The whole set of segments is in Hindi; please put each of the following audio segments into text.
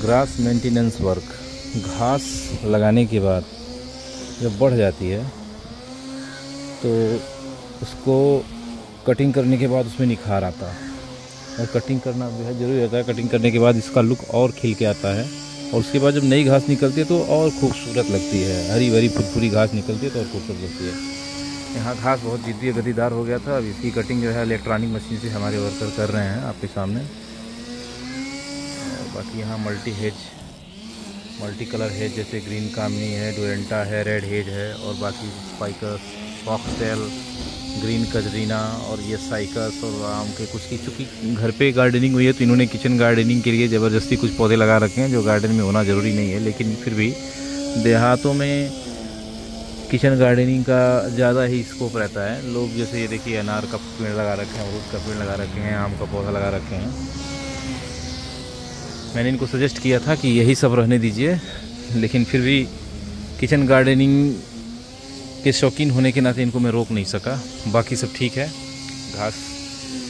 ग्रास मेंटेनेंस वर्क, घास लगाने के बाद जब बढ़ जाती है तो उसको कटिंग करने के बाद उसमें निखार आता है और कटिंग करना बेहद ज़रूरी रहता है। कटिंग करने के बाद इसका लुक और खिल के आता है और उसके बाद जब नई घास निकलती है तो और खूबसूरत लगती है। हरी भरी फुरफुरी घास निकलती है तो और खूबसूरत लगती है। यहाँ घास बहुत जिद्दी गद्दीदार हो गया था। अब इसकी कटिंग जो है इलेक्ट्रॉनिक मशीन से हमारे वर्कर कर रहे हैं आपके सामने। और बाकी यहाँ मल्टी कलर हेज जैसे ग्रीन कामनी है, डोरेंटा है, रेड हेज है और बाकी स्पाइकस, फॉक्सटेल, ग्रीन कजरीना और ये साइकस और आम के कुछ की। चूँकि घर पे गार्डनिंग हुई है तो इन्होंने किचन गार्डनिंग के लिए ज़बरदस्ती कुछ पौधे लगा रखे हैं जो गार्डन में होना ज़रूरी नहीं है, लेकिन फिर भी देहातों में किचन गार्डनिंग का ज़्यादा ही स्कोप रहता है। लोग जैसे ये देखिए अनार का पेड़ लगा रखे हैं, अमरूद का पेड़ लगा रखे हैं, आम का पौधा लगा रखे हैं। मैंने इनको सजेस्ट किया था कि यही सब रहने दीजिए, लेकिन फिर भी किचन गार्डनिंग के शौकीन होने के नाते इनको मैं रोक नहीं सका। बाकी सब ठीक है। घास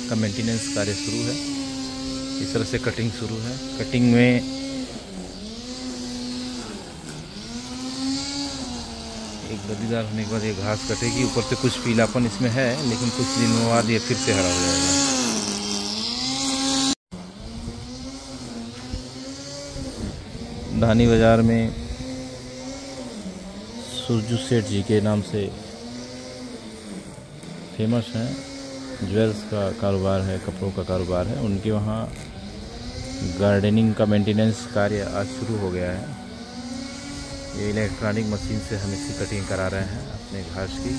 का मेंटेनेंस कार्य शुरू है। इस तरह से कटिंग शुरू है। कटिंग में एक गद्दीदार होने के बाद ये घास कटेगी। ऊपर से कुछ पीलापन इसमें है, लेकिन कुछ दिनों बाद ये फिर से हरा हो जाएगा। धानी बाज़ार में सुरजू सेठ जी के नाम से फेमस हैं। ज्वेल्स का कारोबार है, कपड़ों का कारोबार है। उनके वहाँ गार्डनिंग का मेंटेनेंस कार्य आज शुरू हो गया है। ये इलेक्ट्रॉनिक मशीन से हम इसकी कटिंग करा रहे हैं अपने घास की।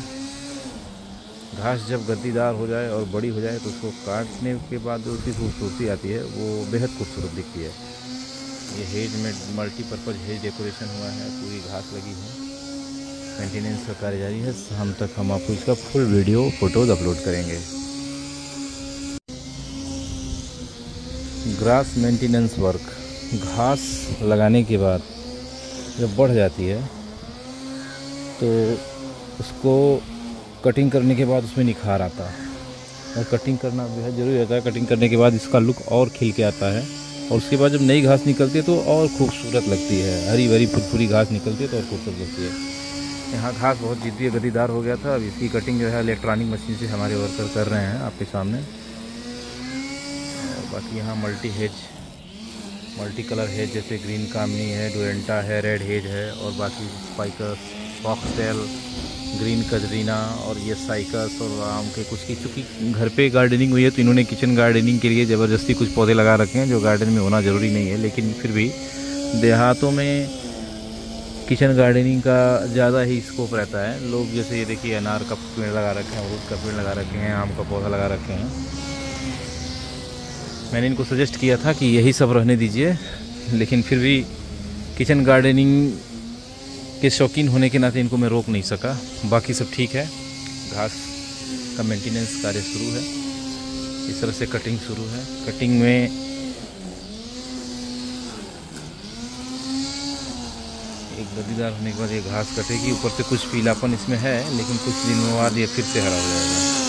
घास जब गद्दीदार हो जाए और बड़ी हो जाए तो उसको काटने के बाद जो उसकी खूबसूरती आती है वो बेहद खूबसूरत दिखती है। ये हेज में मल्टीपर्पज़ हेज डेकोरेशन हुआ है, पूरी घास लगी है। मेंटेनेंस का कार्य जारी है। शाम तक हम आपको इसका फुल वीडियो फोटोज अपलोड करेंगे। ग्रास मेंटेनेंस वर्क, घास लगाने के बाद जब बढ़ जाती है तो उसको कटिंग करने के बाद उसमें निखार आता है और कटिंग करना बेहद ज़रूरी रहता है। कटिंग करने के बाद इसका लुक और खिल के आता है और उसके बाद जब नई घास निकलती है तो और खूबसूरत लगती है। हरी भरी फुरफुरी घास निकलती है तो और खूबसूरत लगती है। यहाँ घास बहुत जिद्दी गद्दीदार हो गया था। अब इसकी कटिंग जो है इलेक्ट्रॉनिक मशीन से हमारे वर्कर कर रहे हैं आपके सामने। और बाकी यहाँ मल्टी कलर हेज जैसे ग्रीन कामनी है, डोरेंटा है, रेड हेज है और बाकी स्पाइकस, फॉक्सटेल, ग्रीन कजरीना और ये साइकस और आम के कुछ की। चूँकि घर पे गार्डनिंग हुई है तो इन्होंने किचन गार्डनिंग के लिए ज़बरदस्ती कुछ पौधे लगा रखे हैं जो गार्डन में होना ज़रूरी नहीं है, लेकिन फिर भी देहातों में किचन गार्डनिंग का ज़्यादा ही स्कोप रहता है। लोग जैसे ये देखिए अनार का पेड़ लगा रखे हैं, अमरूद का पेड़ लगा रखे हैं, आम का पौधा लगा रखे हैं। मैंने इनको सजेस्ट किया था कि यही सब रहने दीजिए, लेकिन फिर भी किचन गार्डनिंग के शौकीन होने के नाते इनको मैं रोक नहीं सका। बाकी सब ठीक है। घास का मेंटेनेंस कार्य शुरू है। इस तरह से कटिंग शुरू है। कटिंग में एक गद्दीदार होने के बाद ये घास कटेगी। ऊपर से कुछ पीलापन इसमें है, लेकिन कुछ दिनों बाद ये फिर से हरा हो जाएगा।